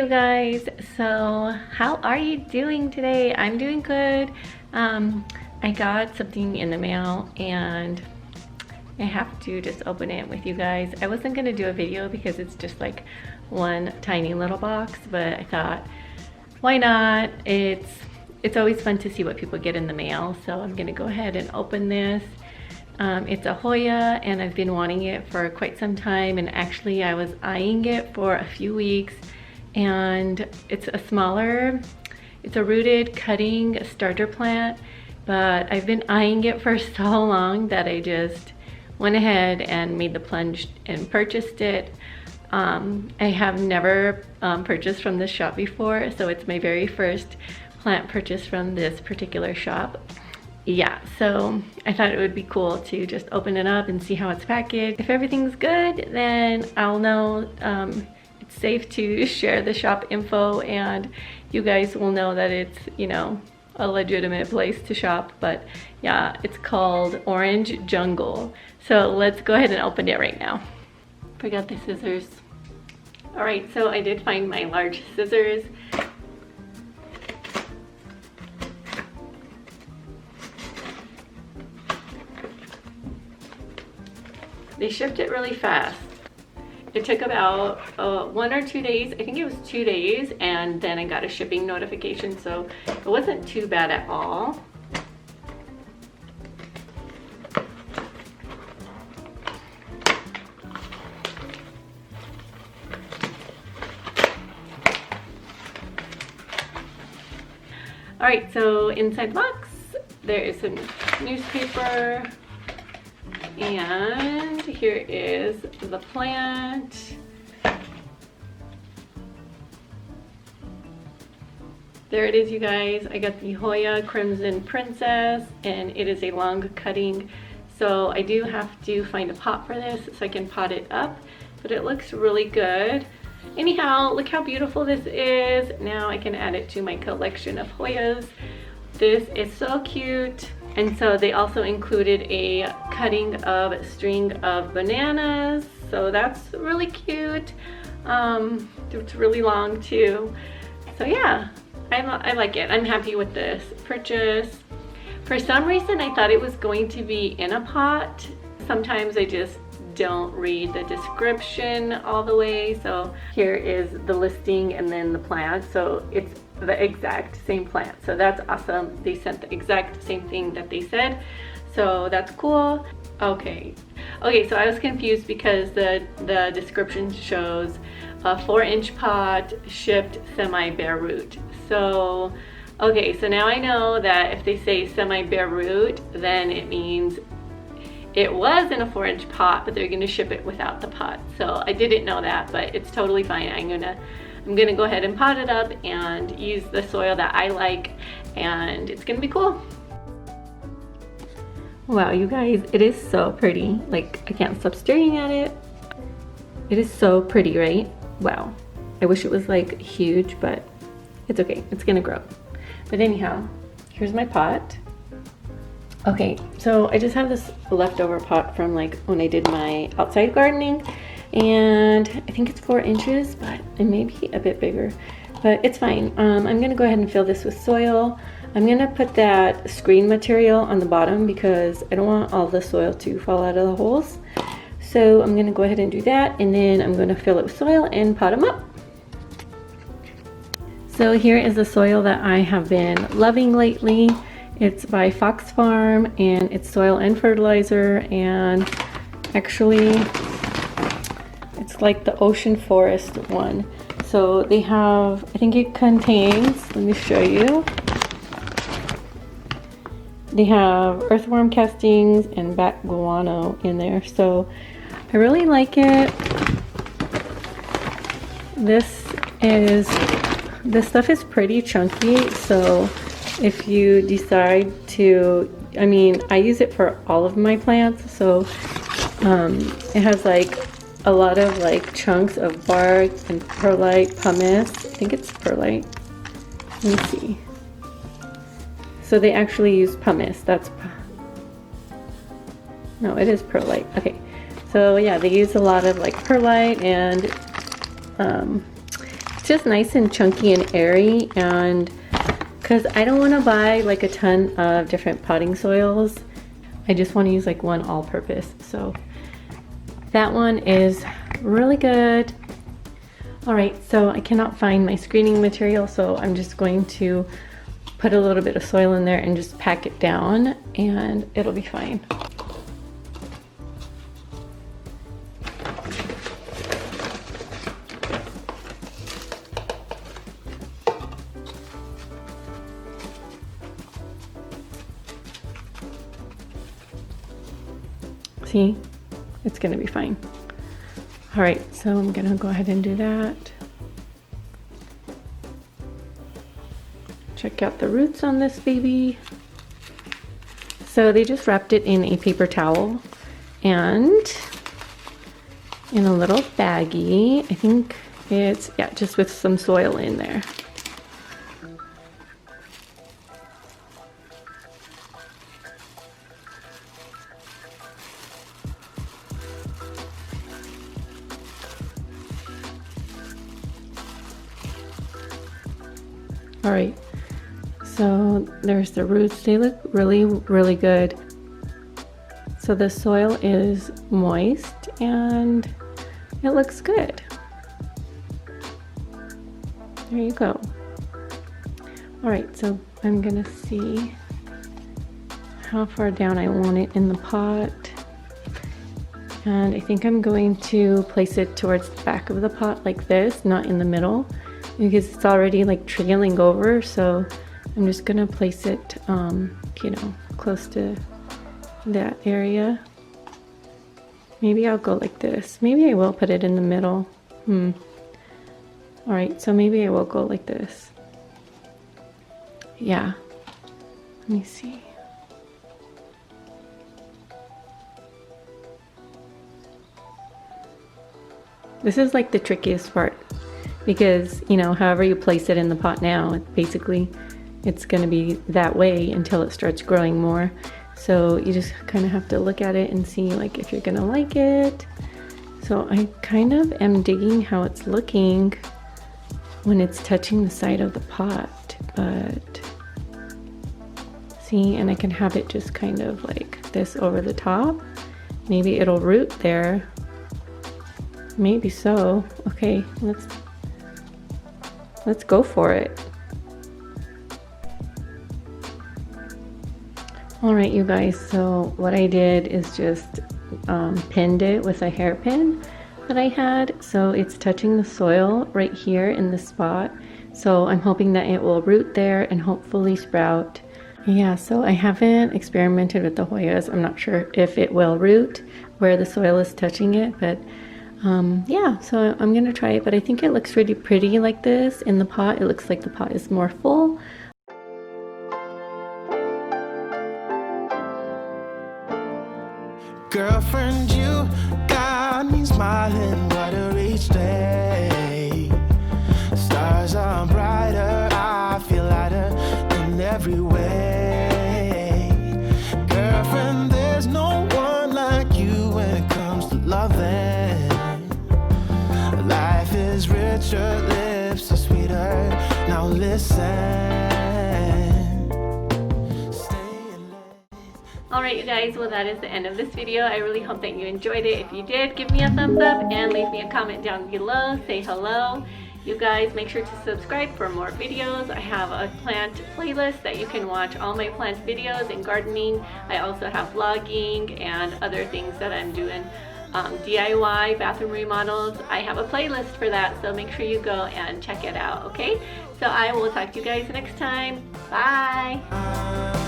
you guys. So how are you doing today? I'm doing good. I got something in the mail and I have to just open it with you guys. I wasn't gonna do a video because it's just like one tiny little box, but I thought, why not? It's always fun to see what people get in the mail. So I'm gonna go ahead and open this. It's a Hoya and I've been wanting it for quite some time, and actually I was eyeing it for a few weeks, and it's a rooted cutting starter plant, but I've been eyeing it for so long that I just went ahead and made the plunge and purchased it. I have never purchased from this shop before, so it's my very first plant purchase from this particular shop. Yeah, so I thought it would be cool to just open it up and see how it's packaged. If everything's good, then I'll know it's safe to share the shop info, and you guys will know that it's, you know, a legitimate place to shop. But yeah, it's called Orange Jungle. So let's go ahead and open it right now. Forgot the scissors. All right, so I did find my large scissors. They shipped it really fast. It took about 1 or 2 days. I think it was 2 days, and then I got a shipping notification, so it wasn't too bad at all. All right, so inside the box, there is some newspaper. And here is the plant. There it is, you guys. I got the Hoya Krimson Princess, and it is a long cutting. So I do have to find a pot for this so I can pot it up, but it looks really good. Anyhow, look how beautiful this is. Now I can add it to my collection of Hoyas. This is so cute. And so they also included a cutting of string of bananas. So that's really cute. It's really long too. So yeah, I like it. I'm happy with this purchase. For some reason, I thought it was going to be in a pot. Sometimes I just don't read the description all the way. So here is the listing and then the plant. So it's the exact same plant, so that's awesome. They sent the exact same thing that they said, so that's cool. Okay, so I was confused because the description shows a 4-inch pot, shipped semi-bare root. So okay, so now I know that if they say semi-bare root, then it means it was in a 4-inch pot, but they're gonna ship it without the pot. So I didn't know that, but it's totally fine. I'm gonna go ahead and pot it up and use the soil that I like, and it's gonna be cool. Wow, you guys, it is so pretty. Like, I can't stop staring at it. It is so pretty, right? Wow. I wish it was like huge, but it's okay, it's gonna grow. But anyhow, here's my pot. Okay, so I just have this leftover pot from like when I did my outside gardening, and I think it's 4 inches, but it may be a bit bigger, but it's fine. I'm gonna go ahead and fill this with soil. I'm gonna put that screen material on the bottom because I don't want all the soil to fall out of the holes. So I'm gonna go ahead and do that, and then I'm gonna fill it with soil and pot them up. So here is the soil that I have been loving lately. It's by Fox Farm, and it's soil and fertilizer, and actually it's like the ocean forest one. So they have, I think it contains, let me show you. They have earthworm castings and bat guano in there. So I really like it. This stuff is pretty chunky. So if you decide to, I mean, I use it for all of my plants. So it has like a lot of like chunks of bark and perlite, pumice. I think it's perlite. Let me see. So they actually use pumice. No, it is perlite. Okay. So yeah, they use a lot of like perlite and It's just nice and chunky and airy, and because I don't want to buy like a ton of different potting soils, I just want to use like one all-purpose. So that one is really good. All right, so I cannot find my screening material, so I'm just going to put a little bit of soil in there and just pack it down, and it'll be fine. See, it's gonna be fine. All right, so I'm gonna go ahead and do that. Check out the roots on this baby. So they just wrapped it in a paper towel and in a little baggie. I think it's, yeah, just with some soil in there. All right, so there's the roots. They look really, really good. So the soil is moist and it looks good. There you go. All right, so I'm gonna see how far down I want it in the pot. And I think I'm going to place it towards the back of the pot like this, not in the middle, because it's already like trailing over. So I'm just gonna place it, you know, close to that area. Maybe I'll go like this. Maybe I will put it in the middle. All right, so maybe I will go like this. Yeah, let me see. This is like the trickiest part, because, you know, however you place it in the pot now, basically it's going to be that way until it starts growing more. So you just kind of have to look at it and see like if you're going to like it. So I kind of am digging how it's looking when it's touching the side of the pot, but see, and I can have it just kind of like this over the top. Maybe it'll root there. Maybe so. Okay, let's go for it. All right, you guys, so what I did is just pinned it with a hairpin that I had. So it's touching the soil right here in the spot. So I'm hoping that it will root there and hopefully sprout. Yeah, so I haven't experimented with the Hoyas. I'm not sure if it will root where the soil is touching it, but yeah, so I'm gonna try it. But I think it looks really pretty like this in the pot. It looks like the pot is more full. Girlfriend, you got me smiling brighter each day. Stars are brighter, I feel lighter in every way. Girlfriend, there's no one like you when it comes to loving. Life is richer, lips are sweeter. Now listen. Alright you guys, well that is the end of this video. I really hope that you enjoyed it. If you did, give me a thumbs up and leave me a comment down below. Say hello. You guys make sure to subscribe for more videos. I have a plant playlist that you can watch all my plant videos and gardening. I also have vlogging and other things that I'm doing. DIY, bathroom remodels. I have a playlist for that, so make sure you go and check it out, okay? So I will talk to you guys next time. Bye!